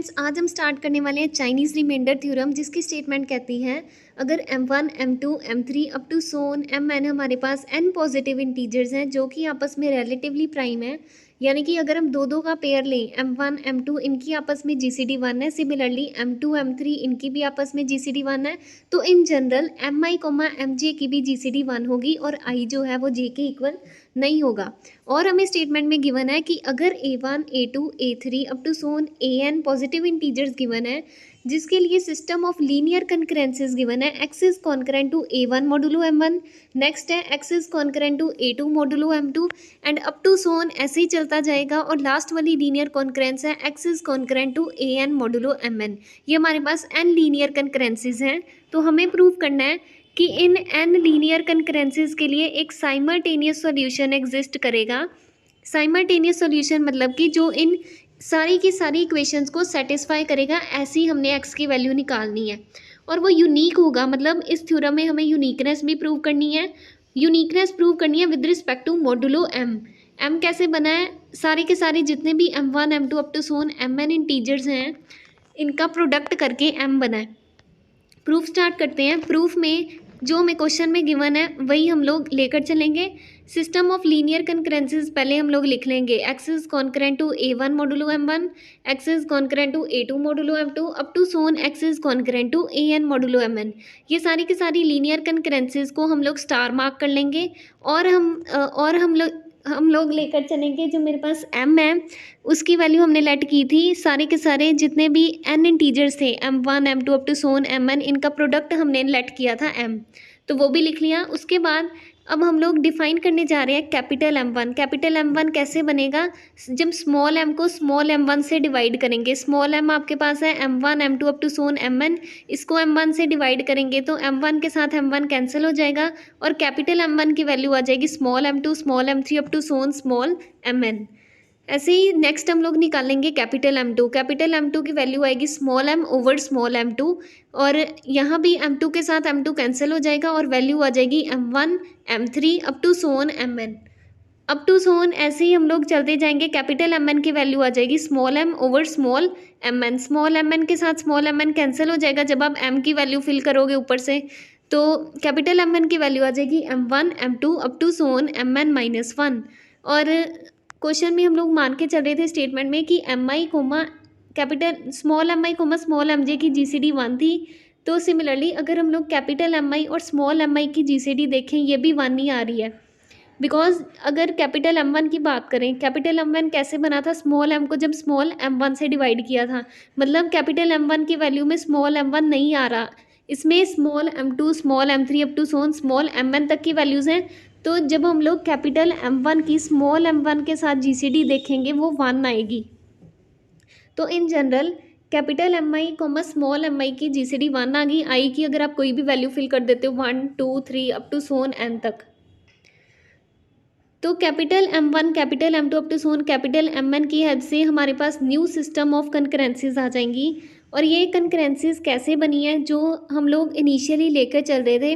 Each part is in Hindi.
फ्रेंड्स, आज हम स्टार्ट करने वाले हैं चाइनीज़ रिमाइंडर थ्योरम, जिसकी स्टेटमेंट कहती है अगर m1 m2 m3 up to so on mn हमारे पास n पॉजिटिव इंटीजर्स हैं जो कि आपस में रिलेटिवली प्राइम है, यानी कि अगर हम दो दो का पेयर लें m1 m2 इनकी आपस में GCD 1 है, सिमिलरली m2 m3 इनकी भी आपस में GCD 1 है, तो इन जनरल mi, mj की भी GCD 1 होगी और i जो है वो j के इक्वल नहीं होगा। और हमें स्टेटमेंट में गिवन है कि अगर a1 a2 a3 up to so on an positive integers given है जिसके लिए system of linear congruences given है, x is concurrent to a1 modulo m1, next है x is concurrent to a2 modulo m2 and up to so on ऐसे ही चलता जाएगा। और लास्ट वाली लीनियर कॉन्करेंस है x is concurrent to an modulo mn। ये हमारे पास n लीनियर कंकरेंसेस हैं, तो हमें प्रूव करना है कि इन n लीनियर कंकरेंसेस के लिए एक साइमल्टेनियस सॉल्यूशन एग्जिस्ट करेगा। साइमल्टेनियस सॉल्यूशन मतलब कि जो इन सारी की सारी इक्वेशंस को सेटिस्फाई करेगा, ऐसी हमने x की वैल्यू निकालनी है और वो यूनिक होगा। मतलब इस थ्योरम में हमें यूनिकनेस भी प्रूव करनी है, यूनिकनेस प्रूव करनी है with respect to modulo m। m कैसे बना है, सारे के सारे जितने भी m1 m2 up to so on mn integers हैं इनका प्रोडक्ट करके m बना है। प्रूफ स्टार्ट करते हैं। प्रूफ में जो हमें क्वेश्चन में गिवन है वही हम लोग लेकर चलेंगे। सिस्टम ऑफ लीनियर कंकरेंसेस पहले हम लोग लिख लेंगे, x is concurrent to a1 modulo m1, x is concurrent to a2 modulo m2 up to so on x is concurrent to an modulo mn। ये सारी की सारी लीनियर कंकरेंसेस को हम लोग स्टार मार्क कर लेंगे और हम लोग लेकर चलेंगे जो मेरे पास m है उसकी वैल्यू हमने लेट की थी। सारे के सारे जितने भी n इंटीजर्स थे m1 m2 up to so on mn इनका प्रोडक्ट हमने लेट किया था m, तो वो भी लिख लिया। उसके बाद अब हम लोग डिफाइन करने जा रहे हैं कैपिटल M1। कैपिटल M1 कैसे बनेगा, जब स्मॉल m को स्मॉल m1 से डिवाइड करेंगे। स्मॉल m आपके पास है m1 m2 up to so on mn, इसको m1 से डिवाइड करेंगे तो m1 के साथ m1 कैंसिल हो जाएगा और कैपिटल M1 की वैल्यू आ जाएगी small m2 small m3 up to so on small mn। ऐसे ही नेक्स्ट हम लोग निकालेंगे कैपिटल M2। कैपिटल M2 की वैल्यू आएगी small m over small m2 और यहाँ भी m2 के साथ m2 कैंसिल हो जाएगा और वैल्यू आ जाएगी m1 m3 up to so on mn। Up to so on ऐसे ही हम लोग चलते जाएंगे, कैपिटल mn की वैल्यू आ जाएगी small m over small mn। Small mn के साथ स्मॉल mn कैंसिल हो जाएगा जब आप m की वैल्यू फिल करोगे ऊपर से, तो कैपिटल mn की वैल्यू आ जाएगी m1 m2 up to so on mn minus 1। और क्वेश्चन में हम लोग मान के चल रहे थे स्टेटमेंट में कि mi comma capital small mi comma small mj की GCD 1 थी, तो सिमिलरली अगर हम लोग कैपिटल mi और स्मॉल mi की GCD देखें ये भी 1 ही आ रही है। बिकॉज अगर कैपिटल M1 की बात करें, कैपिटल M1 कैसे बना था, स्मॉल m को जब स्मॉल m1 से डिवाइड किया था, मतलब कैपिटल M1 की वैल्यू में स्मॉल m1 नहीं आ रहा, इसमें small m2 small m3 up to so on small mn तक की वैल्यूज़ हैं। तो जब हम लोग कैपिटल M1 की स्मॉल m1 के साथ GCD देखेंगे वो 1 आएगी। तो in general capital mi comma small mi की GCD 1 आ गई। i की अगर आप कोई भी वैल्यू फिल कर देते हो 1 2 3 अप टू सोन n तक, तो capital M1 capital M2 up to so on capital mn की हेल्प से हमारे पास न्यू सिस्टम ऑफ कंकरेंसेस आ जाएंगी। और ये कंकरेंसेस कैसे बनी है, जो हम लोग इनिशियली लेकर चल रहे थे,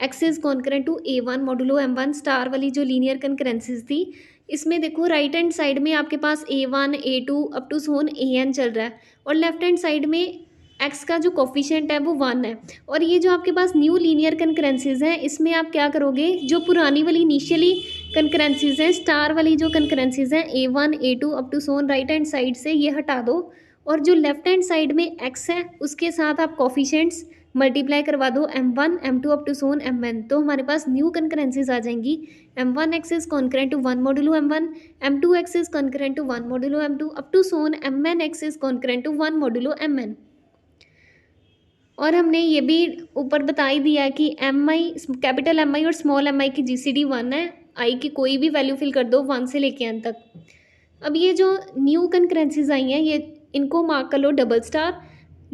x is concurrent to a1 modulo m1 star वाली जो लीनियर कंकरेंसेस थी, इसमें देखो राइट हैंड साइड में आपके पास a1 a2 up to so on an चल रहा है और लेफ्ट हैंड साइड में x का जो कोफिशिएंट है वो 1 है। और ये जो आपके पास न्यू लीनियर कंकरेंसेस हैं इसमें आप क्या करोगे, जो पुरानी वाली इनिशियली कंकरेंसेस हैं स्टार वाली जो कंकरेंसेस हैं a1 a2 up to so on right hand side से ये हटा दो और जो लेफ्ट हैंड साइड में x है उसके साथ आप कोफिशिएंट्स मल्टीप्लाई करवा दो m1 m2 up to so on mn, तो हमारे पास न्यू कंकरेंसेस आ जाएंगी। m1 x is concurrent to 1 modulo m1, m2 x is concurrent to 1 modulo m2 up to so on mn x is concurrent to 1 modulo mn। और हमने ये भी ऊपर बता ही दिया कि mi कैपिटल mi और स्मॉल mi की GCD 1 है, i की कोई भी वैल्यू फिल कर दो 1 से लेके n तक। अब ये जो न्यू कंकरेंसेस आई हैं ये इनको मार्क कर लो डबल स्टार।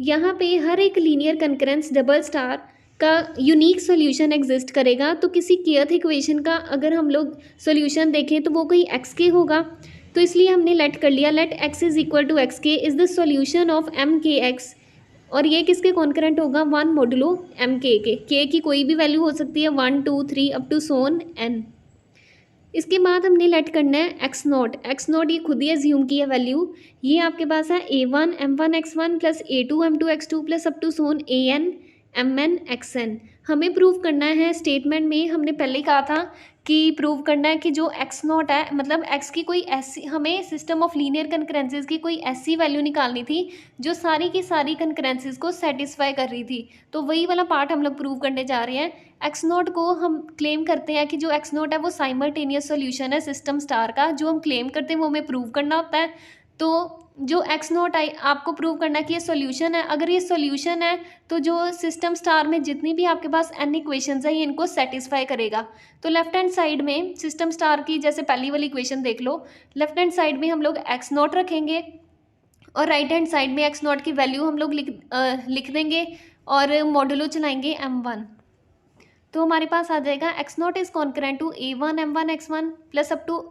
यहाँ पे हर एक लीनियर कंकरेंस डबल स्टार का यूनिक सॉल्यूशन एग्जिस्ट करेगा। तो किसी kth इक्वेशन का अगर हम लोग सॉल्यूशन देखें तो वो कोई x के होगा, तो इसलिए हमने लेट कर लिया, let x is equal to x के is the solution of mkx। और ये किसके कॉन्करेंट होगा, 1 मॉडुलो mk के, k की कोई भी वैल्यू हो सकती है 1 2 3 अप टू सोन n। इसके बाद हमने लेट करना है एक्स नॉट ये खुद ही एज्यूम की है वैल्यू। ये आपके पास है A1 M1 X1 plus A2 M2 X2 plus up to so on AN MN XN। हमें प्रूव करना है, स्टेटमेंट में हमने पहले ही कहा था कि प्रूव करना है कि जो एक्स नॉट है, मतलब एक्स की कोई ऐसी, हमें सिस्टम ऑफ लीनियर कंकरेंसेस की कोई ऐसी वैल्यू निकालनी थी जो सारी की सारी कंकरेंसेस को सेटिस्फाई कर रही थी। तो वही वाला पार्ट हम लोग प्रूव करने जा रहे हैं। एक्स नॉट को हम क्लेम करते हैं कि जो एक्स नॉट है वो साइमल्टेनियस सॉल्यूशन है सिस्टम स्टार का। जो हम क्लेम करते हैं वो हमें प्रूव करना होता है। तो जो एक्स नॉट आई आपको प्रूव करना है कि ये सॉल्यूशन है। अगर ये सॉल्यूशन है तो जो सिस्टम स्टार में जितनी भी आपके पास एन इक्वेशंस है ये इनको सेटिस्फाई करेगा। तो लेफ्ट हैंड साइड में सिस्टम स्टार की जैसे पहली वाली इक्वेशन देख लो, लेफ्ट हैंड साइड में हम लोग एक्स नॉट रखेंगे और राइट हैंड साइड में एक्स नॉट की वैल्यू हम लोग लिख देंगे और मॉडुलो चलाएंगे M1। तो हमारे पास आ जाएगा x naught is concurrent to A1 M1 X1 plus up to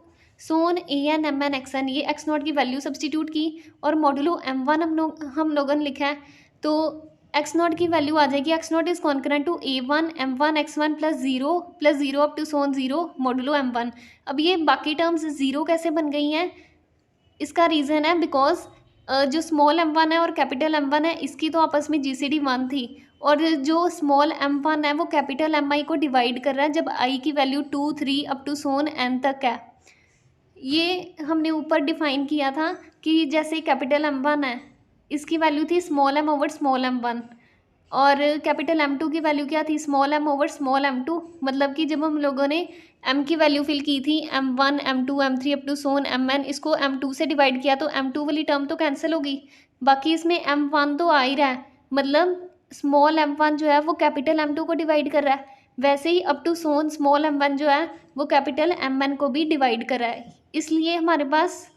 so on AN MN XN। ये एक्स नॉट की वैल्यू सब्सटीट्यूट की और मॉडुलो M1 हम लोगों ने लिखा है। तो एक्स नॉट की वैल्यू आ जाएगी x naught is concurrent to A1 M1 X1 plus zero up to so on 0 modulo M1। अब ये बाकी टर्म्स ज़ीरो कैसे बन गई हैं, इसका रीज़न है बिकॉज जो स्मॉल M1 है और कैपिटल M1 है इसकी तो आपस में GCD 1 थी और जो स्मॉल M1 है वो कैपिटल MI को डिवाइड कर रहा है जब I की वैल्यू 2 3 अप टू सोन N तक है। ये हमने ऊपर डिफाइन किया था कि जैसे कैपिटल M1 है इसकी वैल्यू थी small m over small m1 और कैपिटल M2 की वैल्यू क्या थी small m over small m2। मतलब कि जब हम लोगों ने m की वैल्यू फिल की थी M1 M2 M3 up to so on Mn, इसको M2 से डिवाइड किया तो M2 वाली टर्म तो कैंसिल होगी, बाकी इसमें M1 तो आ ही रहा है। मतलब स्मॉल M1 जो है वो कैपिटल M2 को डिवाइड कर रहा है, वैसे ही up to so on small M1 जो है वो कैपिटल Mn को भी डिवाइड कर रहा है। इसलिए हमारे पास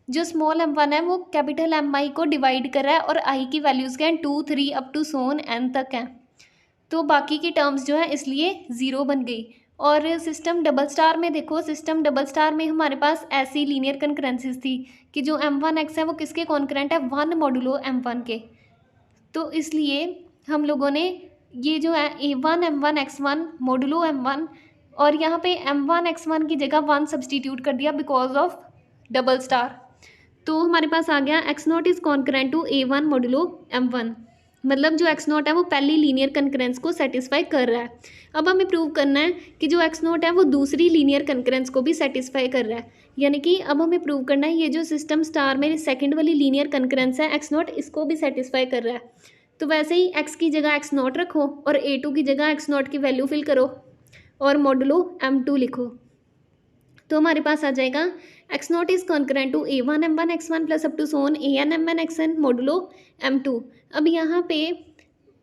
जो स्मॉल M1 है वो कैपिटल MI को डिवाइड कर रहा है और I की वैल्यूज़ क्या हैं 2 3 अप टू सोन N तक हैं। तो बाकी की टर्म्स जो है इसलिए ज़ीरो बन गई। और सिस्टम डबल स्टार में देखो, सिस्टम डबल स्टार में हमारे पास ऐसी लीनियर कंकरेंसेस थी कि जो M1X है वो किसके कॉन्करेंट है 1 मॉडुलो M1 के। तो इसलिए हम लोगों ने ये जो है A1 M1 X1 modulo M1 और यहाँ पे M1 X1 की जगह 1 सब्सटीट्यूट कर दिया बिकॉज ऑफ डबल स्टार। तो हमारे पास आ गया x naught is concurrent to A1 modulo M1। मतलब जो एक्स नॉट है वो पहली लीनियर कंकरेंस को सेटिस्फाई कर रहा है। अब हमें प्रूव करना है कि जो एक्स नॉट है वो दूसरी लीनियर कंकरेंस को भी सेटिस्फाई कर रहा है। यानी कि अब हमें प्रूव करना है ये जो सिस्टम स्टार में सेकंड वाली लीनियर कंकरेंस है एक्स नॉट इसको भी सेटिस्फाई कर रहा है। तो वैसे ही एक्स की जगह एक्स नॉट रखो और A2 की जगह एक्स नॉट की वैल्यू फिल करो और मॉडुलो M2 लिखो। तो हमारे पास आ जाएगा x naught is concurrent to A1 M1 X1 plus up to so on AN MN XN modulo M2। अब यहाँ पे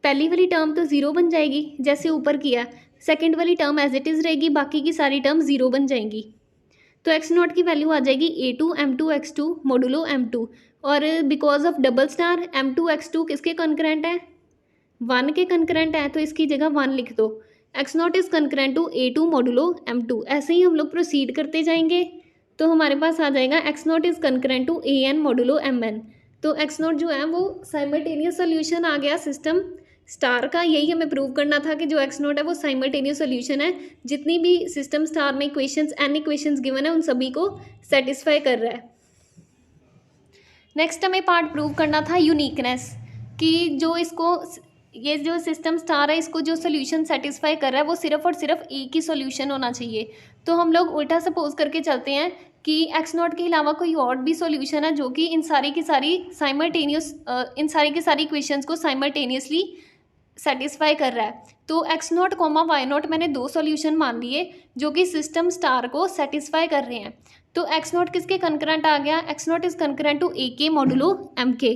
पहली वाली टर्म तो ज़ीरो बन जाएगी जैसे ऊपर किया, सेकंड वाली टर्म एज इट इज़ रहेगी, बाकी की सारी टर्म ज़ीरो बन जाएंगी। तो एक्स नॉट की वैल्यू आ जाएगी A2 M2 X2 modulo M2 और because of double star M2 X2 किसके कॉन्करेंट है 1 के कॉन्करेंट है, तो इसकी जगह 1 लिख दो। X naught is concurrent to A2 modulo M2। ऐसे ही हम लोग प्रोसीड करते जाएंगे तो हमारे पास आ जाएगा x naught is concurrent to AN modulo MN। तो एक्स नॉट जो है वो साइमल्टेनियस सोल्यूशन आ गया सिस्टम स्टार का। यही हमें प्रूव करना था कि जो एक्स नॉट है वो साइमल्टेनियस सोल्यूशन है, जितनी भी सिस्टम स्टार में इक्वेशंस एन इक्वेशंस गिवन है उन सभी को सेटिस्फाई कर रहा है। नेक्स्ट हमें पार्ट प्रूव करना था यूनिकनेस, कि जो इसको ये जो सिस्टम स्टार है इसको जो सोल्यूशन सेटिस्फाई कर रहा है वो सिर्फ और सिर्फ एक ही सोल्यूशन होना चाहिए। तो हम लोग उल्टा सपोज करके चलते हैं कि एक्स नॉट के अलावा कोई और भी सोल्यूशन है जो कि इन सारी की सारी इक्वेशंस को साइमल्टेनियसली सेटिस्फाई कर रहा है। तो x naught comma y naught मैंने दो सोल्यूशन मान लिए जो कि सिस्टम स्टार को सेटिस्फाई कर रहे हैं। तो एक्स नॉट किसके कॉन्करेंट आ गया, x naught is concurrent to AK modulo MK।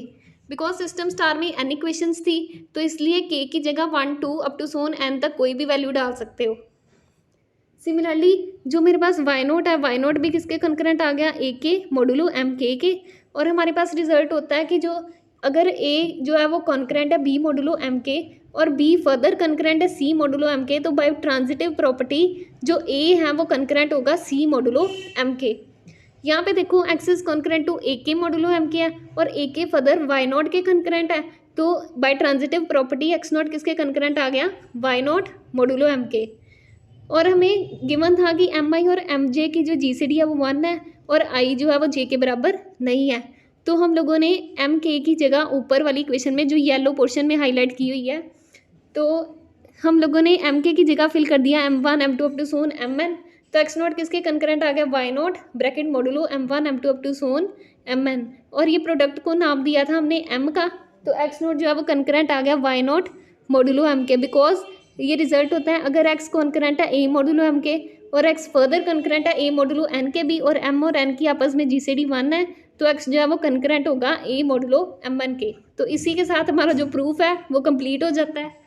Because system star में एन इक्वेशंस थी तो इसलिए K की जगह 1 2 अप टू सोन N तक कोई भी वैल्यू डाल सकते हो। सिमिलरली जो मेरे पास वाई नॉट है, वाई नॉट भी किसके कॉन्करेंट आ गया AK मॉडुलो MK के। और हमारे पास रिजल्ट होता है कि जो अगर A जो है वो कॉन्करेंट है B मॉडुलो MK और B फर्दर कॉन्करेंट है C मॉडुलो MK, तो बाय ट्रांजिटिव प्रॉपर्टी जो A है वो कॉन्करेंट होगा C मॉडुलो MK। यहाँ पे देखो x is concurrent to AK modulo MK है और AK फर्दर वाई नॉट के कॉन्करेंट है, तो by transitive property x naught किसके कॉन्करेंट आ गया Y नॉट मॉडुलो MK। और हमें गिवन था कि एम आई और एम जे की जो जी सी डी है वो 1 है और आई जो है वो जे के बराबर नहीं है। तो हम लोगों ने एम के की जगह ऊपर वाली इक्वेशन में जो येलो पोर्शन में हाईलाइट की हुई है, तो हम लोगों ने एम के की जगह फिल कर दिया M1 M2 up to so on Mn। तो एक्स नॉट किसके कंकरेंट आ गया, y naught bracket modulo M1 M2 up to so on Mn। और ये प्रोडक्ट को नाम दिया था हमने M का, तो एक्स नॉट जो है वो कंकरेंट आ गया वाई नॉट मॉडुलो M के, बिकॉज ये रिजल्ट होता है अगर एक्स कंकरेंट है ए मॉडुलो M के और एक्स फर्दर कंकरेंट है ए मॉडुलो N के भी, और M और N की आपस में GCD 1 है, तो एक्स जो है वो कंकरेंट होगा ए मॉडुलो M1 के। तो इसी के साथ हमारा जो प्रूफ है वो कंप्लीट हो जाता है।